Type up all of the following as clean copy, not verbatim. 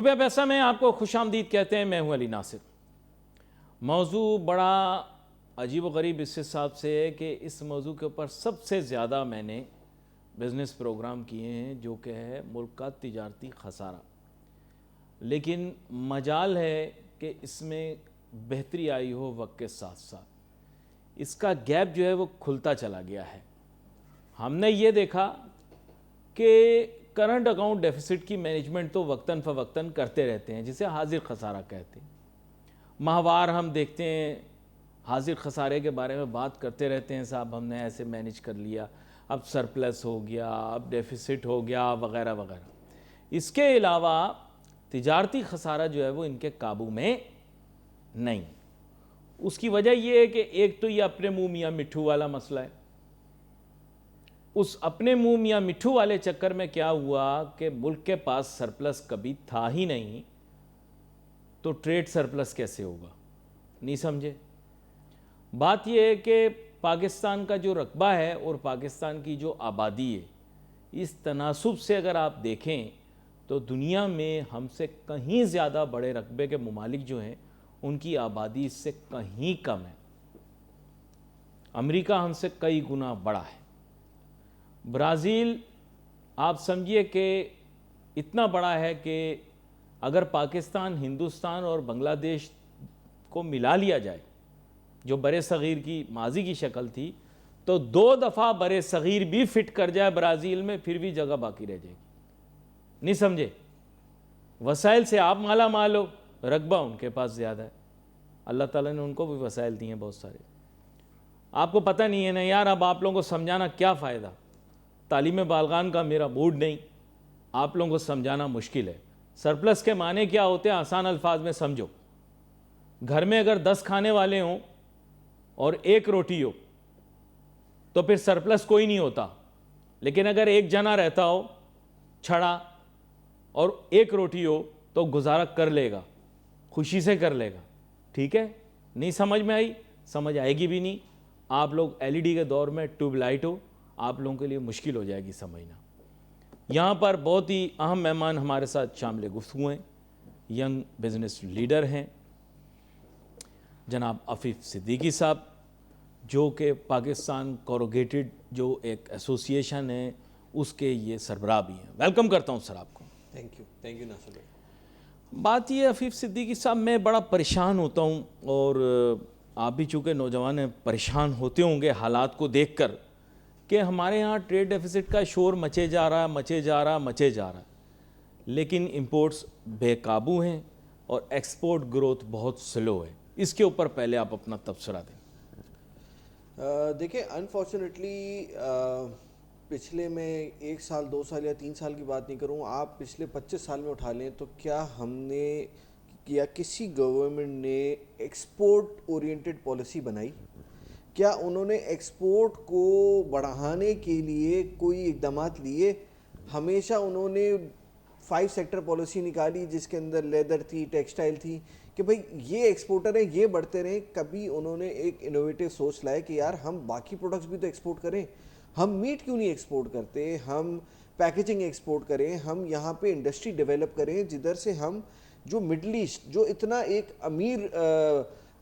روپے پیسہ میں آپ کو خوش آمدید کہتے ہیں. میں ہوں علی ناصر. موضوع بڑا عجیب و غریب اس حساب سے ہے کہ اس موضوع کے اوپر سب سے زیادہ میں نے بزنس پروگرام کیے ہیں جو کہ ہے ملک کا تجارتی خسارہ. لیکن مجال ہے کہ اس میں بہتری آئی ہو وقت کے ساتھ ساتھ. اس کا گیپ جو ہے وہ کھلتا چلا گیا ہے. ہم نے یہ دیکھا کہ کرنٹ اکاؤنٹ ڈیفیسٹ کی مینجمنٹ تو وقتاً فوقتاً کرتے رہتے ہیں جسے حاضر خسارہ کہتے ہیں. ماہوار ہم دیکھتے ہیں حاضر خسارے کے بارے میں بات کرتے رہتے ہیں. صاحب ہم نے ایسے مینج کر لیا, اب سرپلس ہو گیا, اب ڈیفیسٹ ہو گیا وغیرہ وغیرہ. اس کے علاوہ تجارتی خسارہ جو ہے وہ ان کے قابو میں نہیں. اس کی وجہ یہ ہے کہ ایک تو یہ اپنے منہ میاں مٹھو والا مسئلہ ہے. اس اپنے منہ میاں مٹھو والے چکر میں کیا ہوا کہ ملک کے پاس سرپلس کبھی تھا ہی نہیں, تو ٹریڈ سرپلس کیسے ہوگا؟ نہیں سمجھے. بات یہ ہے کہ پاکستان کا جو رقبہ ہے اور پاکستان کی جو آبادی ہے, اس تناسب سے اگر آپ دیکھیں تو دنیا میں ہم سے کہیں زیادہ بڑے رقبے کے ممالک جو ہیں ان کی آبادی اس سے کہیں کم ہے. امریکہ ہم سے کئی گنا بڑا ہے. برازیل آپ سمجھیے کہ اتنا بڑا ہے کہ اگر پاکستان, ہندوستان اور بنگلہ دیش کو ملا لیا جائے جو برِ صغیر کی ماضی کی شکل تھی, تو 2 دفعہ برِ صغیر بھی فٹ کر جائے برازیل میں پھر بھی جگہ باقی رہ جائے گی. نہیں سمجھے. وسائل سے آپ مالا مال ہو, رقبہ ان کے پاس زیادہ ہے. اللہ تعالیٰ نے ان کو بھی وسائل دیے ہیں بہت سارے. آپ کو پتہ نہیں ہے نا یار, اب آپ لوگوں کو سمجھانا کیا فائدہ. تعلیم بالغان کا میرا موڈ نہیں, آپ لوگوں کو سمجھانا مشکل ہے. سرپلس کے معنی کیا ہوتے ہیں آسان الفاظ میں سمجھو. گھر میں اگر 10 کھانے والے ہوں اور 1 روٹی ہو تو پھر سرپلس کوئی نہیں ہوتا. لیکن اگر ایک جنا رہتا ہو چھڑا اور 1 روٹی ہو تو گزارا کر لے گا, خوشی سے کر لے گا. ٹھیک ہے. نہیں سمجھ میں آئی, سمجھ آئے گی بھی نہیں. آپ لوگ LED کے دور میں ٹیوب لائٹ ہو, آپ لوگوں کے لیے مشکل ہو جائے گی سمجھنا. یہاں پر بہت ہی اہم مہمان ہمارے ساتھ شامل گفتگو ہیں. ینگ بزنس لیڈر ہیں جناب عفیف صدیقی صاحب, جو کہ پاکستان کوروگیٹڈ جو ایک ایسوسیشن ہے اس کے یہ سربراہ بھی ہیں. ویلکم کرتا ہوں سر آپ کو. تھینک یو ناصر بھائی. بات یہ عفیف صدیقی صاحب, میں بڑا پریشان ہوتا ہوں, اور آپ بھی چونکہ نوجوان ہیں پریشان ہوتے ہوں گے حالات کو دیکھ کر, کہ ہمارے ہاں ٹریڈ ڈیفیسٹ کا شور مچے جا رہا ہے, لیکن امپورٹس بے قابو ہیں اور ایکسپورٹ گروتھ بہت سلو ہے. اس کے اوپر پہلے آپ اپنا تبصرہ دیں. دیکھیں انفارچونیٹلی پچھلے میں 1 سال 2 سال یا 3 سال کی بات نہیں کروں, آپ پچھلے 25 سال میں اٹھا لیں تو کیا ہم نے یا کسی گورنمنٹ نے ایکسپورٹ اورینٹڈ پالیسی بنائی؟ کیا انہوں نے ایکسپورٹ کو بڑھانے کے لیے کوئی اقدامات لیے؟ ہمیشہ انہوں نے 5 سیکٹر پالیسی نکالی جس کے اندر لیدر تھی, ٹیکسٹائل تھی, کہ بھئی یہ ایکسپورٹر ہیں یہ بڑھتے رہیں. کبھی انہوں نے ایک انوویٹو سوچ لائے کہ یار ہم باقی پروڈکٹس بھی تو ایکسپورٹ کریں, ہم میٹ کیوں نہیں ایکسپورٹ کرتے, ہم پیکیجنگ ایکسپورٹ کریں, ہم یہاں پہ انڈسٹری ڈیولپ کریں جدھر سے ہم جو مڈل ایسٹ جو اتنا ایک امیر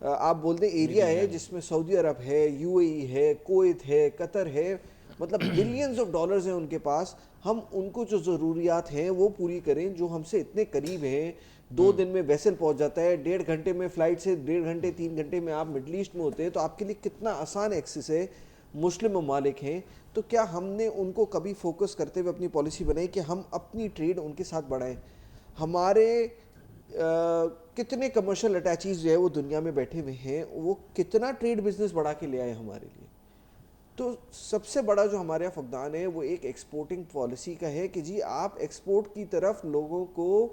آپ بول دیں ایریا ہے جس میں سعودی عرب ہے, UAE ہے, کویت ہے, قطر ہے, مطلب بلینز آف ڈالرز ہیں ان کے پاس, ہم ان کو جو ضروریات ہیں وہ پوری کریں جو ہم سے اتنے قریب ہیں. 2 دن میں ویسل پہنچ جاتا ہے, 1.5 گھنٹے میں فلائٹ سے 1.5 گھنٹے 3 گھنٹے میں آپ مڈل ایسٹ میں ہوتے ہیں, تو آپ کے لیے کتنا آسان ایکسس ہے. مسلم ممالک ہیں, تو کیا ہم نے ان کو کبھی فوکس کرتے ہوئے اپنی پالیسی بنائی کہ ہم اپنی ٹریڈ ان کے ساتھ بڑھائیں؟ ہمارے کتنے کمرشل اٹیچیز جو ہے وہ دنیا میں بیٹھے ہوئے ہیں, وہ کتنا ٹریڈ بزنس بڑھا کے لے آئے ہمارے لیے. تو سب سے بڑا جو ہمارے یہاں فقدان ہے وہ ایک ایکسپورٹنگ پالیسی کا ہے کہ جی آپ ایکسپورٹ کی طرف لوگوں کو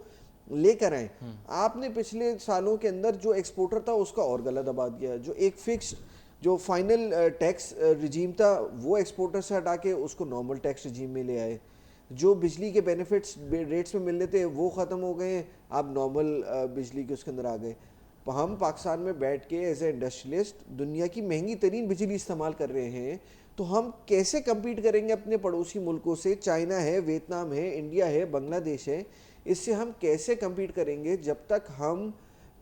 لے کر آئیں. آپ نے پچھلے سالوں کے اندر جو ایکسپورٹر تھا اس کا اور گلا دبا دیا. جو ایک فکس جو فائنل ٹیکس رجیم تھا وہ ایکسپورٹر سے ہٹا کے اس کو نارمل ٹیکس رجیم میں لے آئے. جو بجلی کے بینیفٹس ریٹس میں ملنے تھے وہ ختم ہو گئے, آپ نارمل بجلی کے اس کے اندر آ گئے. ہم پاکستان میں بیٹھ کے ایز اے انڈسٹریلسٹ دنیا کی مہنگی ترین بجلی استعمال کر رہے ہیں, تو ہم کیسے کمپیٹ کریں گے اپنے پڑوسی ملکوں سے؟ چائنا ہے, ویتنام ہے, انڈیا ہے, بنگلہ دیش ہے, اس سے ہم کیسے کمپیٹ کریں گے جب تک ہم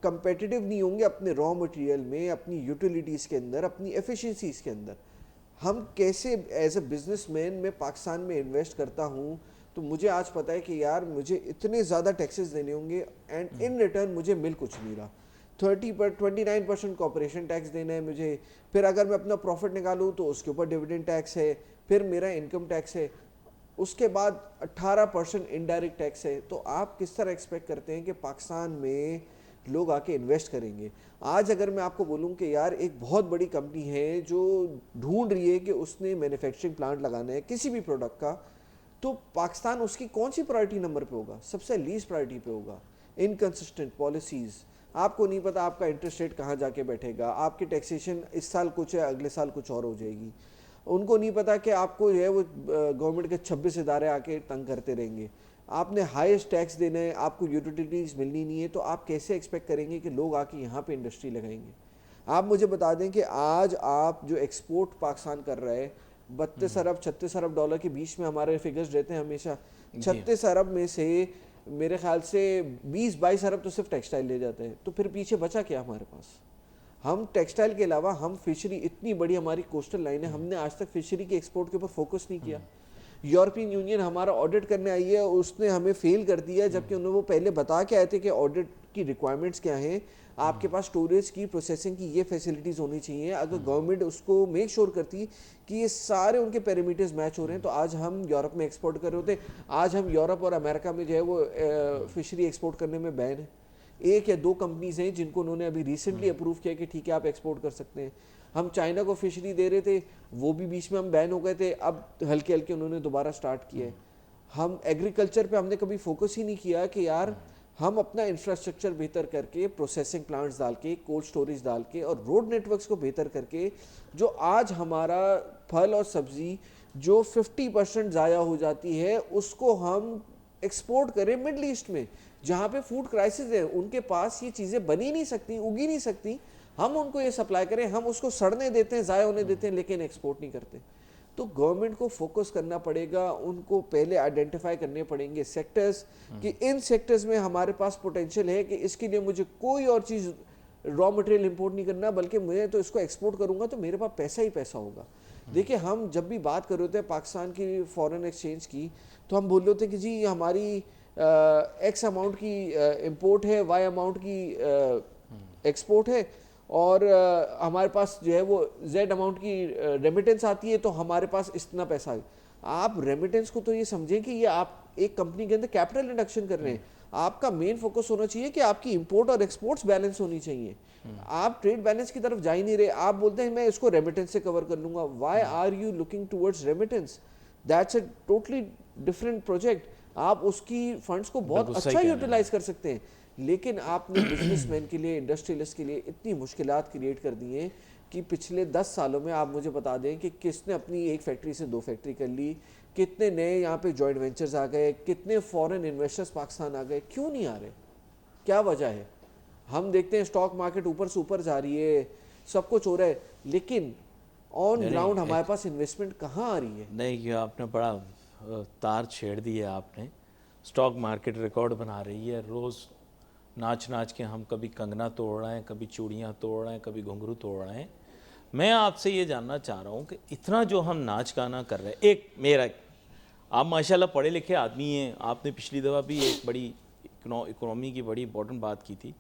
کمپیٹیٹیو نہیں ہوں گے اپنے را مٹیریل میں, اپنی یوٹیلیٹیز کے اندر, اپنی ایفیشنسیز کے اندر. ہم کیسے ایز اے بزنس مین میں پاکستان میں انویسٹ کرتا ہوں تو مجھے آج پتہ ہے کہ یار مجھے اتنے زیادہ ٹیکسز دینے ہوں گے اینڈ ان ریٹرن مجھے مل کچھ نہیں رہا. 29% کارپوریشن ٹیکس دینا ہے مجھے, پھر اگر میں اپنا پروفٹ نکالوں تو اس کے اوپر ڈویڈنڈ ٹیکس ہے, پھر میرا انکم ٹیکس ہے, اس کے بعد 18% انڈائریکٹ ٹیکس ہے. تو آپ کس طرح ایکسپیکٹ کرتے ہیں کہ پاکستان میں لوگ آ کے انویسٹ کریں گے؟ آج اگر میں آپ کو بولوں کہ یار ایک بہت بڑی کمپنی ہے جو ڈھونڈ رہی ہے کہ اس نے مینوفیکچرنگ پلانٹ لگانا ہے کسی بھی پروڈکٹ کا, تو پاکستان اس کی کون سی پرائرٹی نمبر پہ ہوگا؟ سب سے لیسٹ پرائرٹی پہ ہوگا. انکنسسٹنٹ پالیسیز, آپ کو نہیں پتا آپ کا انٹرسٹ ریٹ کہاں جا کے بیٹھے گا, آپ کی ٹیکسیشن اس سال کچھ ہے اگلے سال کچھ اور ہو جائے گی. ان کو نہیں پتا کہ آپ کو جو ہے وہ گورنمنٹ کے 26 ادارے آ کے تنگ کرتے رہیں گے. آپ نے ہائیسٹ ٹیکس دینا ہے, آپ کو یوٹیلیٹیز ملنی نہیں ہے, تو آپ کیسے ایکسپیکٹ کریں گے کہ لوگ آ کے یہاں پہ انڈسٹری لگائیں گے؟ آپ مجھے بتا دیں کہ آج آپ جو ایکسپورٹ پاکستان کر رہا ہے 32 ارب 36 ارب ڈالر کے بیچ میں ہمارے فگرز رہتے ہیں ہمیشہ. 36 ارب میں سے میرے خیال سے 20-22 ارب تو صرف ٹیکسٹائل لے جاتے ہیں. تو پھر پیچھے بچا کیا ہمارے پاس؟ ہم ٹیکسٹائل کے علاوہ ہم فشری, اتنی بڑی ہماری کوسٹل لائن ہے, ہم نے آج تک فشری کے ایکسپورٹ کے اوپر فوکس نہیں کیا. یورپین یونین ہمارا آڈٹ کرنے آئی ہے, اس نے ہمیں فیل کر دیا, جبکہ انہوں نے وہ پہلے بتا کے آئے تھے کہ آڈٹ کی ریکوائرمنٹس کیا ہیں, آپ کے پاس اسٹوریج کی پروسیسنگ کی یہ فیسلٹیز ہونی چاہیے. اگر گورنمنٹ اس کو میک شور کرتی کہ یہ سارے ان کے پیرامیٹرز میچ ہو رہے ہیں, تو آج ہم یورپ میں ایکسپورٹ کر رہے ہوتے. آج ہم یورپ اور امریکہ میں جو ہے وہ فشری ایکسپورٹ کرنے میں بین ہے. 1 یا 2 کمپنیز ہیں جن کو انہوں نے ابھی ریسنٹلی اپروو کیا کہ ٹھیک ہے آپ ایکسپورٹ کر سکتے ہیں. ہم چائنا کو فشری دے رہے تھے, وہ بھی بیچ میں ہم بین ہو گئے تھے, اب ہلکے ہلکے انہوں نے دوبارہ سٹارٹ کیا ہے. ہم ایگریکلچر پہ ہم نے کبھی فوکس ہی نہیں کیا کہ یار ہم اپنا انفراسٹرکچر بہتر کر کے, پروسیسنگ پلانٹس ڈال کے, کولڈ سٹوریج ڈال کے, اور روڈ نیٹ ورکس کو بہتر کر کے, جو آج ہمارا پھل اور سبزی جو 50% ضائع ہو جاتی ہے اس کو ہم ایکسپورٹ کریں مڈل ایسٹ میں, جہاں پہ فوڈ کرائسس ہے, ان کے پاس یہ چیزیں بنی نہیں سکتی, اگی نہیں سکتی. ہم ان کو یہ سپلائی کریں, ہم اس کو سڑنے دیتے ہیں, ضائع ہونے دیتے ہیں, لیکن ایکسپورٹ نہیں کرتے. تو گورنمنٹ کو فوکس کرنا پڑے گا, ان کو پہلے آئیڈینٹیفائی کرنے پڑیں گے سیکٹرز, کہ ان سیکٹرز میں ہمارے پاس پوٹینشیل ہے کہ اس کے لیے مجھے کوئی اور چیز را مٹیریل امپورٹ نہیں کرنا, بلکہ میں تو اس کو ایکسپورٹ کروں گا تو میرے پاس پیسہ ہی پیسہ ہوگا. دیکھیں ہم جب بھی بات کر رہے ہوتے ہیں پاکستان کی فارن ایکسچینج کی, تو ہم بول رہے ہوتے ہیں کہ جی ہماری ایکس اماؤنٹ کی امپورٹ ہے, وائی اماؤنٹ کی ایکسپورٹ ہے, اور ہمارے پاس جو ہے وہ زیڈ اماؤنٹ کی ریمیٹنس آتی ہے, تو ہمارے پاس اتنا پیسہ ہے. آپ ریمیٹنس کو تو یہ سمجھیں کہ یہ آپ ایک کمپنی کے اندر کیپٹل انڈکشن کر رہے ہیں. آپ کا مین فوکس ہونا چاہیے کہ آپ کی امپورٹ اور ایکسپورٹس بیلنس ہونی چاہیے. آپ ٹریڈ بیلنس کی طرف جا ہی نہیں رہے, آپ بولتے ہیں میں اس کو ریمیٹنس سے کور کر لوں گا. Why are you looking towards remittance? That's a totally different project. آپ اس کی فنڈس کو بہت اچھا یوٹیلائز کر سکتے ہیں, لیکن آپ نے بزنس مین کے لیے, انڈسٹریلسٹ کے لیے اتنی مشکلات کریٹ کر دی ہیں کہ پچھلے 10 سالوں میں آپ مجھے بتا دیں کہ کس نے اپنی ایک فیکٹری سے 2 فیکٹری کر لی, کتنے نئے یہاں پہ جوائنٹ وینچرز آ گئے, کتنے فورن انویسٹرز پاکستان آ گئے. کیوں نہیں آ رہے؟ کیا وجہ ہے؟ ہم دیکھتے ہیں اسٹاک مارکیٹ اوپر سے اوپر جا رہی ہے, سب کچھ ہو رہا ہے, لیکن آن گراؤنڈ ہمارے پاس انویسٹمنٹ کہاں آ رہی ہے؟ نہیں, یہ آپ نے بڑا تار چھیڑ دی ہے آپ نے. اسٹاک مارکیٹ ریکارڈ بنا رہی ہے, روز ناچ ناچ کے ہم کبھی کنگنا توڑ رہے ہیں, کبھی چوڑیاں توڑ رہے ہیں, کبھی گھنگرو توڑ رہے ہیں. میں آپ سے یہ جاننا چاہ رہا ہوں کہ اتنا جو ہم ناچ گانا کر رہے ہیں, آپ ماشاءاللہ پڑھے لکھے آدمی ہیں, آپ نے پچھلی دفعہ بھی ایک بڑی اکنامی کی بڑی امپورٹنٹ بات کی تھی.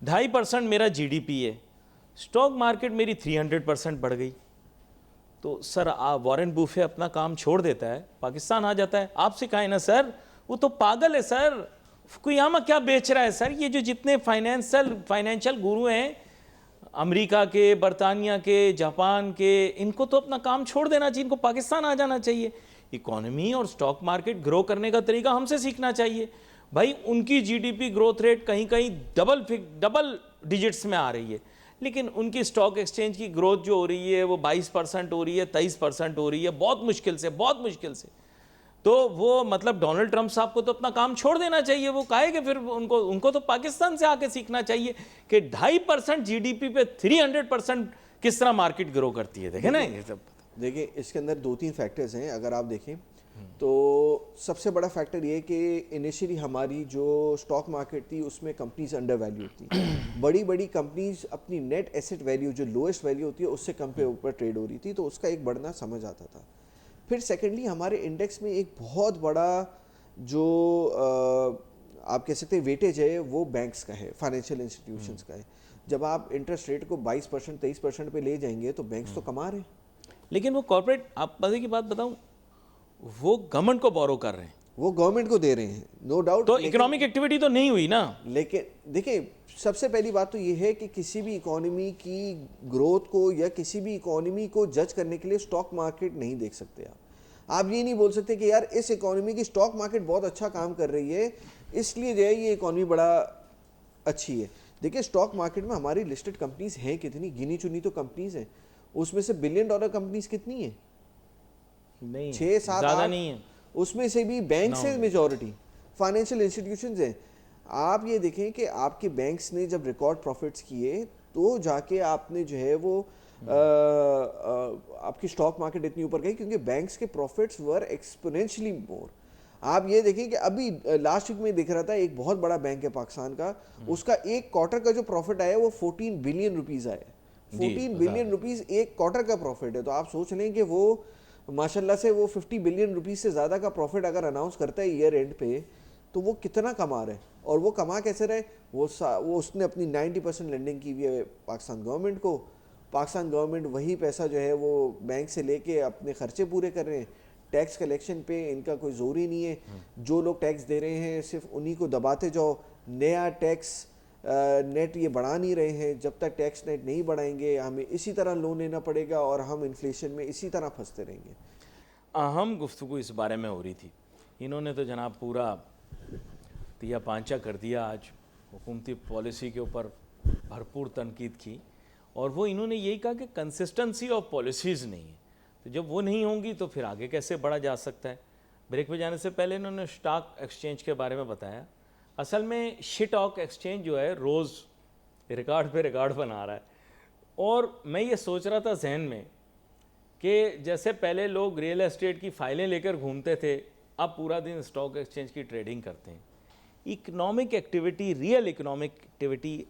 2.5% میرا جی ڈی پی ہے, اسٹاک مارکیٹ میری 300% بڑھ گئی. تو سر وارن بوفے اپنا کام چھوڑ دیتا ہے, پاکستان آ جاتا ہے. آپ سے کہیں نا سر, وہ تو پاگل ہے سر, فکویاما کیا بیچ رہا ہے سر. یہ جو جتنے فائنینشل گورو ہیں امریکہ کے, برطانیہ کے, جاپان کے, ان کو تو اپنا کام چھوڑ دینا چاہیے, ان کو پاکستان آ جانا چاہیے. اکانومی اور اسٹاک مارکیٹ گرو کرنے کا طریقہ ہم سے سیکھنا چاہیے. بھائی ان کی G D P growth rate کہیں کہیں ڈبل ڈیجٹس میں آ رہی ہے, لیکن ان کی اسٹاک ایکسچینج کی گروتھ جو ہو رہی ہے وہ 22% ہو رہی ہے, 23% ہو رہی ہے, بہت مشکل سے. تو وہ مطلب ڈونلڈ ٹرمپ صاحب کو تو اپنا کام چھوڑ دینا چاہیے. وہ کہے کہ پھر ان کو تو پاکستان سے آ کے سیکھنا چاہیے کہ 2.5% جی ڈی پی پہ 300% کس طرح مارکیٹ گرو کرتی ہے. دیکھیں نا, یہ سب دیکھیں اس کے اندر 2-3 فیکٹرز ہیں. اگر آپ دیکھیں تو سب سے بڑا فیکٹر یہ کہ انیشلی ہماری جو اسٹاک مارکیٹ تھی اس میں کمپنیز انڈر ویلیو تھی. بڑی بڑی کمپنیز اپنی نیٹ ایسٹ ویلیو جو لوئسٹ ویلیو ہوتی ہے اس سے کم پہ اوپر ٹریڈ ہو رہی تھی, تو اس کا ایک بڑھنا سمجھ آتا تھا. پھر سیکنڈلی ہمارے انڈیکس میں ایک بہت بڑا جو آپ کہہ سکتے ہیں ویٹیج ہے وہ بینکس کا ہے, فائنینشیل انسٹیٹیوشنس کا ہے. جب آپ انٹرسٹ ریٹ کو 22% 23% پہ لے جائیں گے تو بینکس تو کما رہے ہیں. لیکن وہ کارپوریٹ, آپ مزے کی بات بتاؤں, وہ گورنمنٹ کو بورو کر رہے ہیں, وہ گورنمنٹ کو دے رہے ہیں نو ڈاؤٹ. تو اکنامک ایکٹیویٹی تو نہیں ہوئی نا. لیکن دیکھیں سب سے پہلی بات تو یہ ہے کہ کسی بھی اکانومی کی گروتھ کو یا کسی بھی اکانومی کو جج کرنے کے لیے اسٹاک مارکیٹ نہیں دیکھ سکتے. آپ یہ نہیں بول سکتے کہ یار اس اکانومی کی اسٹاک مارکیٹ بہت اچھا کام کر رہی ہے اس لیے جو ہے یہ اکانومی بڑا اچھی ہے. دیکھیں اسٹاک مارکیٹ میں ہماری لسٹڈ کمپنیز ہیں کتنی, گنی چنی تو کمپنیز ہیں. اس میں سے $1 بلین کمپنیز کتنی ہیں؟ نہیں 6-7-8. زیادہ نہیں ہے. اس میں سے بھی بینکس ہیں میجورٹی, فائنینشیل انسٹیٹیوشنز ہیں. آپ یہ دیکھیں کہ آپ کے بینکس نے جب ریکارڈ پروفٹس کیے تو جا کے آپ نے جو ہے وہ آپ کی اسٹاک مارکیٹ اتنی اوپر گئی کیونکہ بینکس کے پروفٹس ور ایکسپونینشلی مور. آپ یہ دیکھیں کہ ابھی لاسٹ ویک میں دیکھ رہا تھا ایک بہت بڑا بینک ہے پاکستان کا, اس کا ایک کوارٹر کا جو پروفٹ آیا وہ 14 بلین روپیز آیا. 14 بلین روپیز ایک کوارٹر کا پروفٹ ہے. تو آپ سوچ لیں کہ وہ ماشاءاللہ سے وہ 50 بلین روپیز سے زیادہ کا پروفٹ اگر اناؤنس کرتا ہے ایئر اینڈ پہ تو وہ کتنا کما رہے ہیں. اور وہ کما کیسے رہے, وہ اس نے اپنی 90% لینڈنگ کی ہوئی ہے پاکستان گورنمنٹ کو. پاکستان گورنمنٹ وہی پیسہ جو ہے وہ بینک سے لے کے اپنے خرچے پورے کر رہے ہیں. ٹیکس کلیکشن پہ ان کا کوئی زور ہی نہیں ہے. جو لوگ ٹیکس دے رہے ہیں صرف انہی کو دباتے جاؤ. نیا ٹیکس نیٹ یہ بڑھا نہیں رہے ہیں. جب تک ٹیکس نیٹ نہیں بڑھائیں گے ہمیں اسی طرح لون لینا پڑے گا اور ہم انفلیشن میں اسی طرح پھنستے رہیں گے. اہم گفتگو اس بارے میں ہو رہی تھی. انہوں نے تو جناب پورا تیا پانچا کر دیا, آج حکومتی پالیسی کے اوپر بھرپور تنقید کی, اور وہ انہوں نے یہی کہا کہ کنسسٹنسی آف پالیسیز نہیں ہے. تو جب وہ نہیں ہوں گی تو پھر آگے کیسے بڑھا جا سکتا ہے. بریک پہ جانے سے پہلے انہوں نے اسٹاک ایکسچینج کے بارے میں بتایا. اصل میں شٹاک ایکسچینج جو ہے روز ریکارڈ پہ ریکارڈ بنا رہا ہے. اور میں یہ سوچ رہا تھا ذہن میں کہ جیسے پہلے لوگ ریئل اسٹیٹ کی فائلیں لے کر گھومتے تھے, اب پورا دن اسٹاک ایکسچینج کی ٹریڈنگ کرتے ہیں. Economic activity, real economic activity,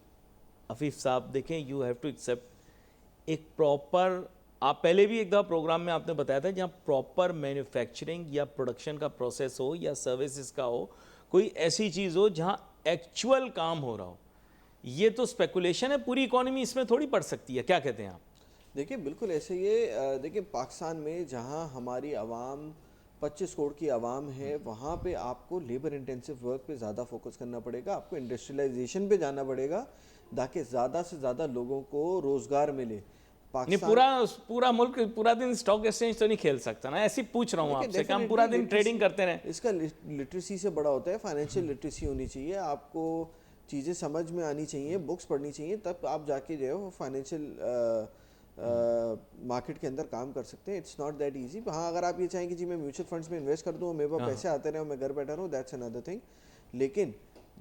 Afif صاحب دیکھیں یو ہیو ٹو ایکسیپٹ ایک پراپر, آپ پہلے بھی ایک دفعہ پروگرام میں آپ نے بتایا تھا جہاں پراپر مینوفیکچرنگ یا پروڈکشن کا پروسیس ہو یا سروسز کا ہو, کوئی ایسی چیز ہو جہاں ایکچول کام ہو رہا ہو. یہ تو اسپیکولیشن ہے, پوری اکانومی اس میں تھوڑی پڑ سکتی ہے. کیا کہتے ہیں آپ؟ دیکھیں بالکل ایسے یہ دیکھیں پاکستان میں جہاں ہماری عوام 25 کروڑ کی عوام ہے وہاں پہ آپ کو لیبر انٹینسو ورک پہ زیادہ فوکس کرنا پڑے گا. آپ کو انڈسٹریلائزیشن پہ جانا پڑے گا تاکہ زیادہ سے زیادہ لوگوں کو روزگار ملے. پورا ملک پورا دن اسٹاک ایکسچینج تو نہیں کھیل سکتا نا, ایسے پوچھ رہا ہوں آپ سے کہ ہم پورا دن ٹریڈنگ کرتے رہیں. اس کا لٹریسی سے بڑا ہوتا ہے, فائنینشیل لٹریسی ہونی چاہیے. آپ کو چیزیں سمجھ میں آنی چاہیے, بکس پڑھنی چاہیے, تب آپ جا کے جو ہے وہ فائنینشیل مارکیٹ کے اندر کام کر سکتے ہیں. It's not that easy. ہاں اگر آپ یہ چاہیں کہ جی میں میوچل فنڈس میں انویسٹ کر دوں, میرے پاس پیسے آتے رہے اور میں گھر بیٹھا رہوں, دیٹس اندر تھنگ. لیکن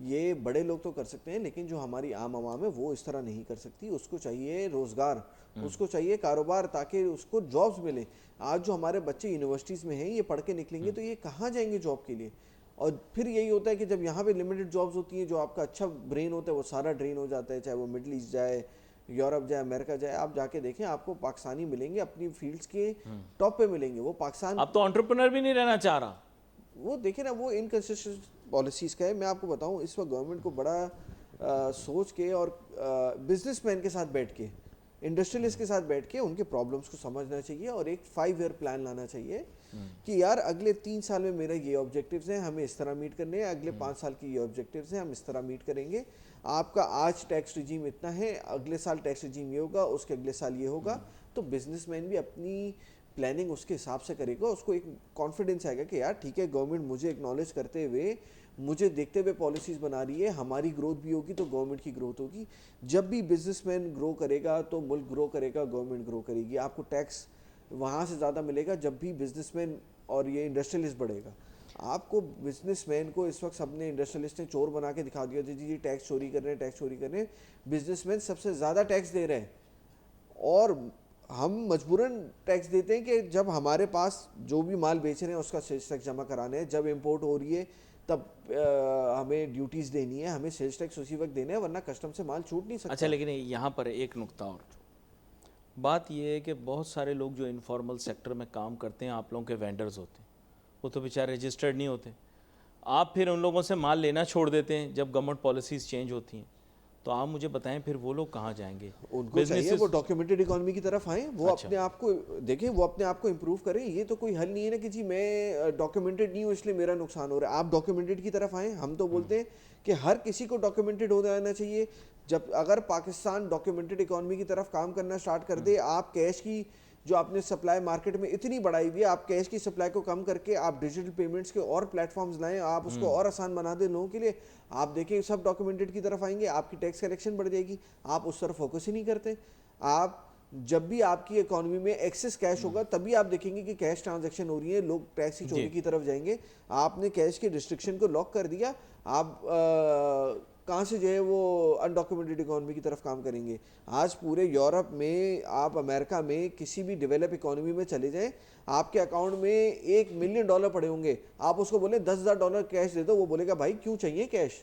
یہ بڑے لوگ تو کر سکتے ہیں, لیکن جو ہماری عام عوام ہے وہ اس طرح نہیں کر سکتی. اس کو چاہیے روزگار, اس کو چاہیے کاروبار تاکہ اس کو جابس ملیں. آج جو ہمارے بچے یونیورسٹیز میں ہیں یہ پڑھ کے نکلیں گے تو یہ کہاں جائیں گے جاب کے لیے. اور پھر یہی ہوتا ہے کہ جب یہاں پہ لمیٹڈ جابس ہوتی ہیں, جو آپ کا اچھا برین ہوتا ہے وہ سارا ڈرین ہو جاتا ہے, چاہے وہ مڈل ایسٹ جائے, یورپ جائے, امریکہ جائے. آپ جا کے دیکھیں آپ کو پاکستانی ملیں گے اپنی فیلڈس کے ٹاپ پہ ملیں گے. وہ پاکستان اب تو انٹرپرنر بھی نہیں رہنا چاہ رہا. وہ دیکھیں نا وہ انکنسسٹنٹ پالیسیز کا ہے. میں آپ کو بتاؤں اس وقت گورنمنٹ کو بڑا سوچ کے اور بزنس مین کے ساتھ بیٹھ کے, انڈسٹریلسٹ کے ساتھ بیٹھ کے ان کے پرابلمس کو سمجھنا چاہیے اور ایک 5 ایئر پلان لانا چاہیے کہ یار اگلے 3 سال میں میرے یہ آبجیکٹیوز ہیں, ہمیں اس طرح میٹ کرنے ہیں. اگلے 5 سال کی یہ آبجیکٹیوز ہیں, ہم اس طرح میٹ کریں گے. آپ کا آج ٹیکس ریجیم اتنا ہے, اگلے سال ٹیکس ریجیم یہ ہوگا, اس کے اگلے سال یہ ہوگا. تو بزنس مین بھی اپنی پلاننگ اس کے حساب سے کرے گا. اس کو ایک کانفیڈنس آئے گا کہ یار ٹھیک ہے گورنمنٹ مجھے اکنالج کرتے ہوئے, مجھے دیکھتے ہوئے پالیسیز بنا رہی ہے, ہماری گروتھ بھی ہوگی تو گورنمنٹ کی گروتھ ہوگی. جب بھی بزنس مین گرو کرے گا تو ملک گرو کرے گا, گورنمنٹ گرو کرے گی. آپ کو ٹیکس وہاں سے زیادہ ملے گا جب بھی بزنس مین اور یہ انڈسٹریلسٹ بڑھے گا. آپ کو بزنس مین کو اس وقت سب نے انڈسٹریلسٹ نے چور بنا کے دکھا دیا, جی ٹیکس چوری کر رہے ہیں, ٹیکس چوری کر رہے ہیں. بزنس مین سب سے زیادہ ٹیکس دے رہے ہیں اور ہم مجبوراً ٹیکس دیتے ہیں کہ جب ہمارے پاس جو بھی مال بیچ رہے ہیں اس کا سیلز ٹیکس جمع کرانا ہے, جب امپورٹ ہو رہی ہے تب ہمیں ڈیوٹیز دینی ہے, ہمیں سیلز ٹیکس اسی وقت دینا ہے, ورنہ کسٹم سے مال چھوٹ نہیں سکتا. اچھا لیکن یہاں پر ایک نقطہ اور, بات یہ ہے کہ بہت سارے لوگ جو انفارمل سیکٹر میں کام کرتے ہیں آپ لوگوں کے وینڈرز ہوتے ہیں, وہ تو بیچارے رجسٹرڈ نہیں ہوتے, آپ پھر ان لوگوں سے مال لینا چھوڑ دیتے ہیں جب گورنمنٹ پالیسیز چینج ہوتی ہیں, تو آپ مجھے بتائیں پھر وہ لوگ کہاں جائیں گے؟ ان کو چاہیے وہ ڈاکیومنٹڈ اکانومی کی طرف آئیں, وہ اپنے آپ کو دیکھیں, وہ اپنے آپ کو امپروو کریں. یہ تو کوئی حل نہیں ہے نا کہ جی میں ڈاکیومنٹڈ نہیں ہوں اس لیے میرا نقصان ہو رہا ہے. آپ ڈاکیومنٹڈ کی طرف آئیں. ہم تو بولتے ہیں کہ ہر کسی کو ڈاکیومنٹڈ ہو جانا چاہیے. جب اگر پاکستان ڈاکیومنٹڈ اکانومی کی طرف کام کرنا اسٹارٹ کر دے, آپ کیش کی جو آپ نے سپلائی مارکیٹ میں اتنی بڑھائی ہوئی ہے, آپ کیش کی سپلائی کو کم کر کے آپ ڈیجیٹل پیمنٹس کے اور پلیٹ فارمز لائیں, آپ اس کو اور آسان بنا دیں لوگوں کے لیے, آپ دیکھیں سب ڈاکیومنٹڈ کی طرف آئیں گے, آپ کی ٹیکس کلیکشن بڑھ جائے گی. آپ اس طرف فوکس ہی نہیں کرتے. آپ جب بھی آپ کی اکانومی میں ایکسس کیش ہوگا تبھی آپ دیکھیں گے کہ کیش ٹرانزیکشن ہو رہی ہے, لوگ ٹیکس کی چوری کی طرف جائیں گے. آپ نے کیش کی ریسٹرکشن کو لاک کر دیا, آپ کہاں سے جو ہے وہ انڈاکیومنٹڈ اکانومی کی طرف کام کریں گے. آج پورے یورپ میں, آپ امریکہ میں کسی بھی ڈیولپ اکانومی میں چلے جائیں, آپ کے اکاؤنٹ میں $1 ملین پڑے ہوں گے, آپ اس کو بولیں $10,000 کیش دے دو, وہ بولے گا بھائی کیوں چاہیے کیش,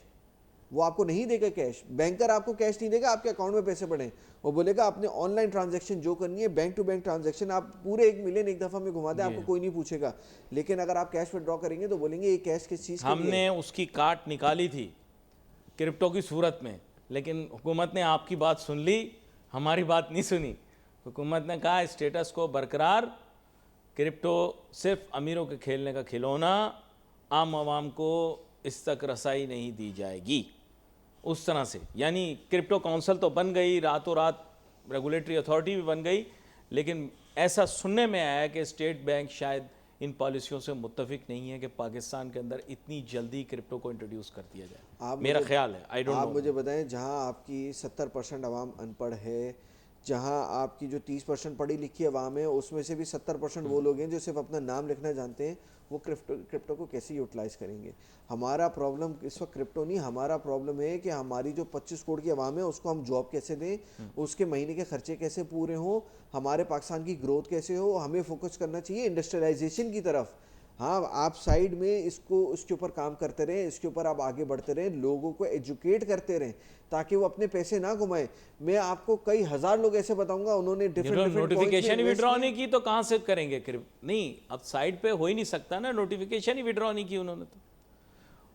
وہ آپ کو نہیں دے گا کیش. بینکر آپ کو کیش نہیں دے گا, آپ کے اکاؤنٹ میں پیسے پڑیں, وہ بولے گا آپ نے آن لائن ٹرانزیکشن جو کرنی ہے, بینک ٹو بینک ٹرانزیکشن, آپ پورے $1 ملین ایک دفعہ میں گھما دیں, آپ کو کوئی نہیں پوچھے گا. لیکن اگر آپ کیش ودرا کریں گے تو بولیں گے یہ کیش کس چیز کے ہم لیے ہے. نے اس کی کاٹ نکالی تھی کرپٹو کی صورت میں, لیکن حکومت نے آپ کی بات سن لی, ہماری بات نہیں سنی. حکومت نے کہا اسٹیٹس کو برقرار, کرپٹو صرف امیروں کے کھیلنے کا کھلونا, عام عوام کو اس تک رسائی نہیں دی جائے گی. اس طرح سے یعنی کرپٹو کونسل تو بن گئی, راتوں رات ریگولیٹری اتھارٹی بھی بن گئی, لیکن ایسا سننے میں آیا کہ اسٹیٹ بینک شاید ان پالیسیوں سے متفق نہیں ہے کہ پاکستان کے اندر اتنی جلدی کرپٹو کو انٹروڈیوس کر دیا جائے. میرا خیال ہے, آئی ڈونٹ نو. آپ مجھے بتائیں, جہاں آپ کی 70% عوام ان پڑھ ہے, جہاں آپ کی جو 30% پڑھی لکھی عوام ہے, اس میں سے بھی 70% وہ لوگ ہیں جو صرف اپنا نام لکھنا جانتے ہیں, وہ کرپٹو کو کیسے یوٹیلائز کریں گے. ہمارا پرابلم اس وقت کرپٹو نہیں, ہمارا پرابلم ہے کہ ہماری جو 25 کروڑ کی عوام ہے اس کو ہم جاب کیسے دیں, اس کے مہینے کے خرچے کیسے پورے ہوں, ہمارے پاکستان کی گروتھ کیسے ہو. ہمیں فوکس کرنا چاہیے انڈسٹریلائزیشن کی طرف. ہاں آپ سائیڈ میں اس کے اوپر کام کرتے رہیں, اس کے اوپر آپ آگے بڑھتے رہیں, لوگوں کو ایجوکیٹ کرتے رہیں تاکہ وہ اپنے پیسے نہ گھمائیں. میں آپ کو کئی ہزار لوگ ایسے بتاؤں گا انہوں نے نوٹیفیکیشن ہی وڈرا نہیں کی تو کہاں سے کریں گے نہیں, اب سائٹ پہ ہو ہی نہیں سکتا نا, نوٹیفیکیشن ہی وڈرا نہیں کی انہوں نے. تو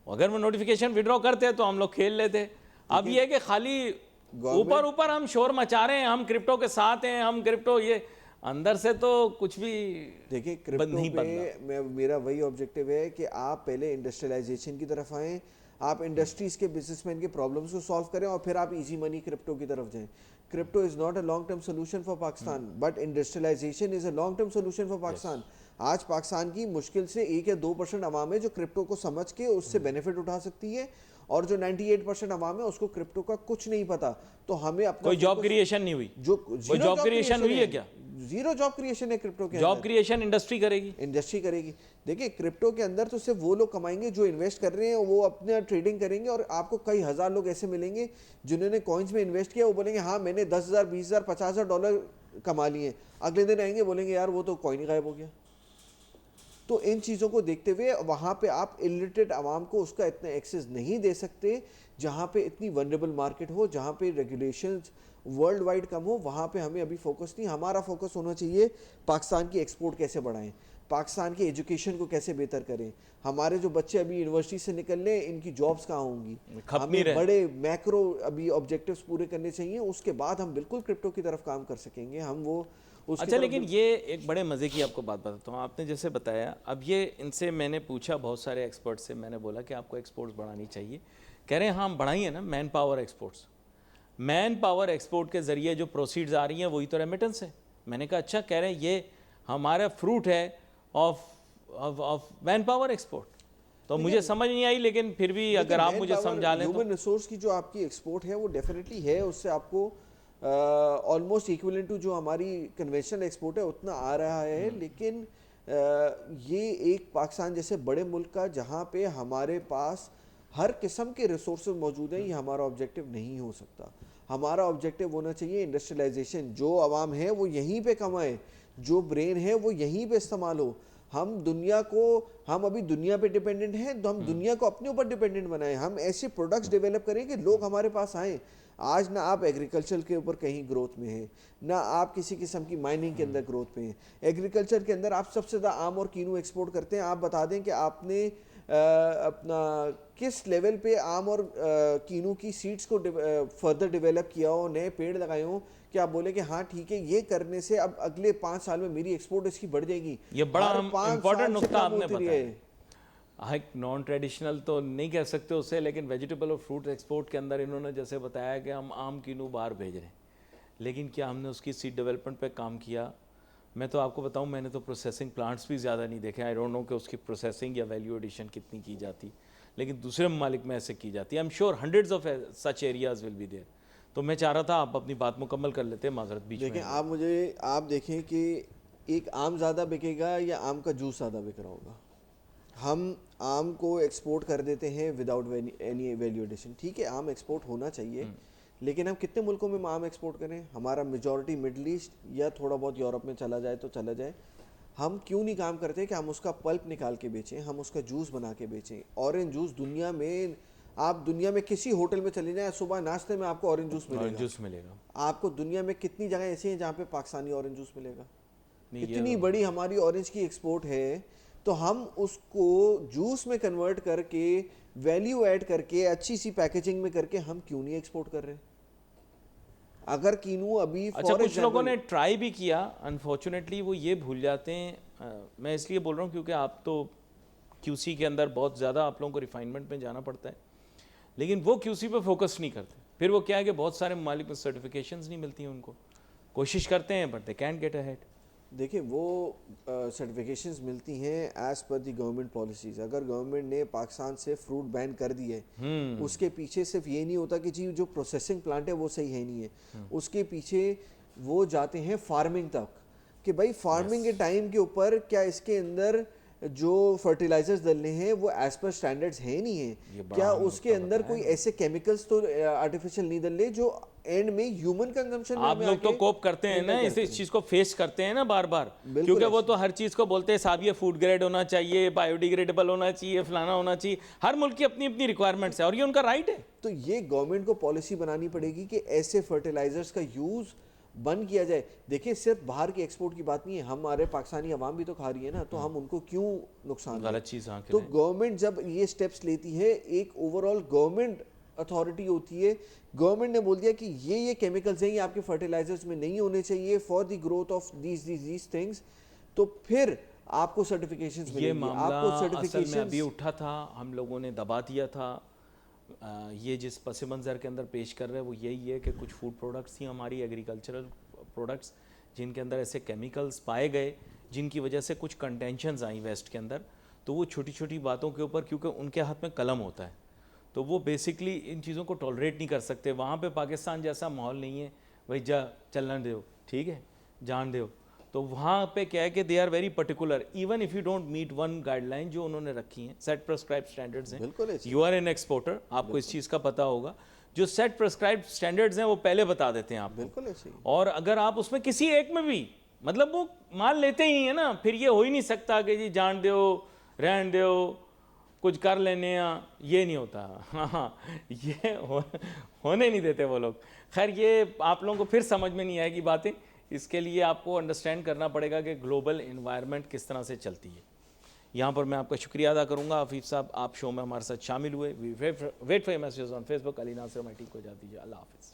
اگر وہ نوٹیفیکیشن وڈرا کرتے تو ہم لوگ کھیل لیتے. اب یہ ہے کہ خالی اوپر ہم شور مچا رہے ہیں, ہم کرپٹو کے ساتھ ہیں, ہم کرپٹو, یہ اندر سے تو کچھ بھی دیکھیں کرپٹو پہ میرا وہی آبجیکٹیو ہے کہ آپ پہلے انڈسٹریلائزیشن کی طرف آئیں, آپ انڈسٹریز کے بزنس مین کے پرابلمس کو سالو کریں, اور پھر آپ ایزی منی کرپٹو کی طرف جائیں. Crypto is not a long term solution for Pakistan, but industrialization is a long term solution for Pakistan. آج پاکستان کی مشکل سے 1 یا 2% عوام ہے جو کرپٹو کو سمجھ کے اس سے بینیفٹ اٹھا سکتی ہے, اور جو 98% عوام ہے اس کو کرپٹو کا کچھ نہیں پتا. تو ہمیں اپنا کوئی جاب کریشن نہیں ہوئی, جو کوئی جاب کریشن ہوئی ہے کیا؟ زیرو جاب کریشن ہے کرپٹو کے جاب کریشن انڈسٹری کرے گی, انڈسٹری کرے گی. دیکھیں کرپٹو کے اندر تو صرف وہ لوگ کمائیں گے جو انویسٹ کر رہے ہیں, وہ اپنا ٹریڈنگ کریں گے, اور آپ کو کئی ہزار لوگ ایسے ملیں گے جنہوں نے کوائنز میں انویسٹ کیا, وہ بولیں گے ہاں میں نے $10,000 $20,000 $50,000 کما لیے, اگلے دن آئیں گے بولیں گے یار وہ تو کوئی نہیں غائب ہو گیا. تو ان چیزوں کو دیکھتے ہوئے وہاں پہ آپ الٹریٹ عوام کو اس کا اتنا ایکسیس نہیں دے سکتے. جہاں پہ اتنی ونریبل مارکیٹ ہو, جہاں پہ ریگولیشنز ورلڈ وائڈ کم ہو, وہاں پہ ہمیں ابھی فوکس نہیں. ہمارا فوکس ہونا چاہیے پاکستان کی ایکسپورٹ کیسے بڑھائیں, پاکستان کی ایجوکیشن کو کیسے بہتر کریں. ہمارے جو بچے ابھی یونیورسٹی سے نکل لیں, ان کی جابس کہاں ہوں گی. ہمیں بڑے میکرو ابھی آبجیکٹیوز پورے کرنے چاہیے, اس کے بعد ہم بالکل کرپٹو کی طرف کام کر سکیں گے. ہم وہ اچھا, لیکن یہ ایک بڑے مزے کی آپ کو بات بتاتا ہوں. آپ نے جیسے بتایا, اب یہ ان سے میں نے پوچھا بہت سارے ایکسپرٹ سے, میں نے بولا کہ آپ کو ایکسپورٹس بڑھانی چاہیے. کہہ رہے ہیں ہاں بڑھائیے نا, man power exports. Man power export کے ذریعے جو پروسیڈز آ رہی ہیں وہی تو ریمیٹنس ہے. میں نے کہا اچھا, کہہ رہے ہیں یہ ہمارا فروٹ ہے آف مین پاور ایکسپورٹ. تو مجھے سمجھ نہیں آئی, لیکن پھر بھی اگر آپ مجھے سمجھا لیں تو. ہیومن ریسورس کی جو آپ کی ایکسپورٹ ہے وہ ڈیفینیٹلی ہے, اس سے آپ کو آلموسٹ ایکویلنٹ ٹو جو ہماری کنونشنل ایکسپورٹ ہے اتنا آ رہا ہے. لیکن یہ ایک پاکستان جیسے بڑے ملک کا, جہاں پہ ہمارے پاس ہر قسم کے ریسورسز موجود ہیں, یہ ہمارا آبجیکٹیو نہیں ہو سکتا. ہمارا آبجیکٹو ہونا چاہیے انڈسٹریلائزیشن, جو عوام ہے وہ یہیں پہ کمائے, جو برین ہے وہ یہیں پہ استعمال ہو. ہم ابھی دنیا پہ ڈیپینڈنٹ ہیں, تو ہم دنیا کو اپنے اوپر ڈیپینڈنٹ بنائیں. ہم ایسے پروڈکٹس ڈیولپ کریں کہ لوگ ہمارے پاس آئیں. آج نہ آپ ایگریکلچر کے اوپر کہیں گروتھ میں ہیں, نہ آپ کسی قسم کی مائننگ کے اندر گروتھ میں ہیں. ایگریکلچر کے اندر آپ سب سے زیادہ آم اور کینو ایکسپورٹ کرتے ہیں. آپ بتا دیں کہ آپ نے اپنا کس لیول پہ آم اور کینو کی سیڈز کو فردر ڈیولپ کیا ہو, نئے پیڑ لگائے ہوں, کہ آپ بولے کہ ہاں ٹھیک ہے یہ کرنے سے اب اگلے 5 سال میں میری ایکسپورٹ اس کی بڑھ جائے گی. یہ بڑا امپورٹنٹ نقطہ آپ نے بتایا. ایک نان ٹریڈیشنل تو نہیں کہہ سکتے اسے, لیکن ویجیٹیبل اور فروٹ ایکسپورٹ کے اندر انہوں نے جیسے بتایا کہ ہم آم کینو باہر بھیج رہے ہیں, لیکن کیا ہم نے اس کی سیڈ ڈیولپمنٹ پہ کام کیا؟ میں تو آپ کو بتاؤں, میں نے تو پروسیسنگ پلانٹس بھی زیادہ نہیں دیکھے. آئی ڈونٹ نو کہ اس کی پروسیسنگ یا ویلیو ایڈیشن کتنی کی جاتی, لیکن دوسرے ممالک میں ایسے کی جاتی ہے. I'm sure hundreds of such areas will be there. تو میں چاہ رہا تھا آپ اپنی بات مکمل کر لیتے, معذرت بیچ میں. دیکھیں آپ دیکھیں کہ ایک آم زیادہ بکے گا یا آم کا جوس زیادہ بک رہا ہوگا. ہم آم کو ایکسپورٹ کر دیتے ہیں وداؤٹ اینی ویلیو ایڈیشن. ٹھیک ہے آم ایکسپورٹ ہونا چاہیے, لیکن ہم کتنے ملکوں میں آم ایکسپورٹ کریں؟ ہمارا میجورٹی مڈل ایسٹ یا تھوڑا بہت یورپ میں چلا جائے تو چلا جائے. ہم کیوں نہیں کام کرتے کہ ہم اس کا پلپ نکال کے بیچیں, ہم اس کا جوس بنا کے بیچیں. اورنج جوس دنیا میں, آپ دنیا میں کسی ہوٹل میں چلے جائیں, صبح ناشتے میں آپ کو اورنج جوس ملے گا. آپ کو دنیا میں کتنی جگہ ایسی ہیں جہاں پہ پاکستانی اورنج جوس ملے گا؟ اتنی بڑی ہماری اورنج کی ایکسپورٹ ہے, تو ہم اس کو جوس میں کنورٹ کر کے ویلیو ایڈ کر کے اچھی سی پیکیجنگ میں کر کے ہم کیوں نہیں ایکسپورٹ کر رہے؟ اگر کینو ابھی اچھا کچھ لوگوں نے ٹرائی بھی کیا, انفارچونیٹلی وہ یہ بھول جاتے ہیں. میں اس لیے بول رہا ہوں کیونکہ آپ تو کیو سی کے اندر بہت زیادہ آپ لوگوں کو ریفائنمنٹ میں جانا پڑتا ہے, لیکن وہ کیو سی پہ فوکس نہیں کرتے. پھر وہ کیا ہے کہ بہت سارے ممالک میں سرٹیفکیشنز نہیں ملتی ہیں ان کو, کوشش کرتے ہیں but they can't get ahead. دیکھیں وہ سرٹیفکیشنز ملتی ہیں as per the government policies. اگر گورنمنٹ نے پاکستان سے فروٹ بین کر دی ہے, اس کے پیچھے صرف یہ نہیں ہوتا کہ جی جو پروسیسنگ پلانٹ ہے وہ صحیح ہے نہیں ہے, اس کے پیچھے وہ جاتے ہیں فارمنگ تک, کہ بھائی فارمنگ کے ٹائم کے اوپر کیا اس کے اندر جو فرٹیلائزرز ڈلنے ہیں وہ ایز پر سٹینڈرڈز ہیں نہیں ہیں, کیا اس کے اندر کوئی ایسے کیمیکلز تو آرٹیفیشل نہیں ڈلے جو اینڈ میں ہیومن کنزمپشن میں. آپ لوگ تو کوپ کرتے ہیں نا, اس چیز کو فیس کرتے ہیں نا بار بار, کیونکہ وہ تو ہر چیز کو بولتے ہیں صاحب یہ فوڈ گریڈ ہونا چاہیے, بایو ڈیگریڈیبل ہونا چاہیے, فلانا ہونا چاہیے. ہر ملک کی اپنی اپنی ریکوائرمنٹس ہے اور یہ ان کا رائٹ ہے. تو یہ گورنمنٹ کو پالیسی بنانی پڑے گی کہ ایسے فرٹیلائزرز کا یوز بند کیا جائے. دیکھیں صرف باہر کی ایکسپورٹ کی بات نہیں ہے, ہمارے پاکستانی عوام بھی تو کھا رہی ہے نا, تو ہم ان کو کیوں نقصان دیں؟ غلط چیز. تو گورنمنٹ جب یہ سٹیپس لیتی ہے, ایک اوور آل گورنمنٹ اتھارٹی ہوتی ہے, گورنمنٹ نے بول دیا کہ یہ کیمیکلز ہیں یہ آپ کے فرٹیلائزرز میں نہیں ہونے چاہیے for the growth of these things, تو پھر آپ کو سرٹیفکیشنز ملیں گی. آپ کو اصل میں ابھی اٹھا تھا, ہم لوگوں نے دبا دیا تھا. یہ جس پس منظر کے اندر پیش کر رہے ہیں وہ یہی ہے کہ کچھ فوڈ پروڈکٹس تھیں ہماری ایگریکلچرل پروڈکٹس جن کے اندر ایسے کیمیکلز پائے گئے جن کی وجہ سے کچھ کنٹینشنز آئیں ویسٹ کے اندر. تو وہ چھوٹی چھوٹی باتوں کے اوپر, کیونکہ ان کے ہاتھ میں قلم ہوتا ہے, تو وہ بیسکلی ان چیزوں کو ٹالریٹ نہیں کر سکتے. وہاں پہ پاکستان جیسا ماحول نہیں ہے, بھائی جا چلنا دو, ٹھیک ہے جان دو. تو وہاں پہ کیا ہے کہ they are very particular, even if you don't meet one guideline جو انہوں نے رکھی ہیں, سیٹ پرسکرائب اسٹینڈرڈز ہیں. یو آر این ایکسپورٹر, آپ کو اس چیز کا پتہ ہوگا, جو سیٹ پرسکرائب اسٹینڈرڈز ہیں وہ پہلے بتا دیتے ہیں آپ کو. اور اگر آپ اس میں کسی ایک میں بھی مطلب وہ مال لیتے ہی ہیں نا, پھر یہ ہو ہی نہیں سکتا کہ جی جان دو, رہن دو, کچھ کر لینے, یہ نہیں ہوتا. ہاں یہ ہونے نہیں دیتے وہ لوگ. خیر یہ آپ لوگوں کو پھر سمجھ میں نہیں آئے گی باتیں, اس کے لیے آپ کو انڈرسٹینڈ کرنا پڑے گا کہ گلوبل انوائرمنٹ کس طرح سے چلتی ہے. یہاں پر میں آپ کا شکریہ ادا کروں گا حفیظ صاحب, آپ شو میں ہمارے ساتھ شامل ہوئے. Wait for messages on Facebook. Ali Nasir میں ٹھیک ہو جاتی ہے. اللہ حافظ.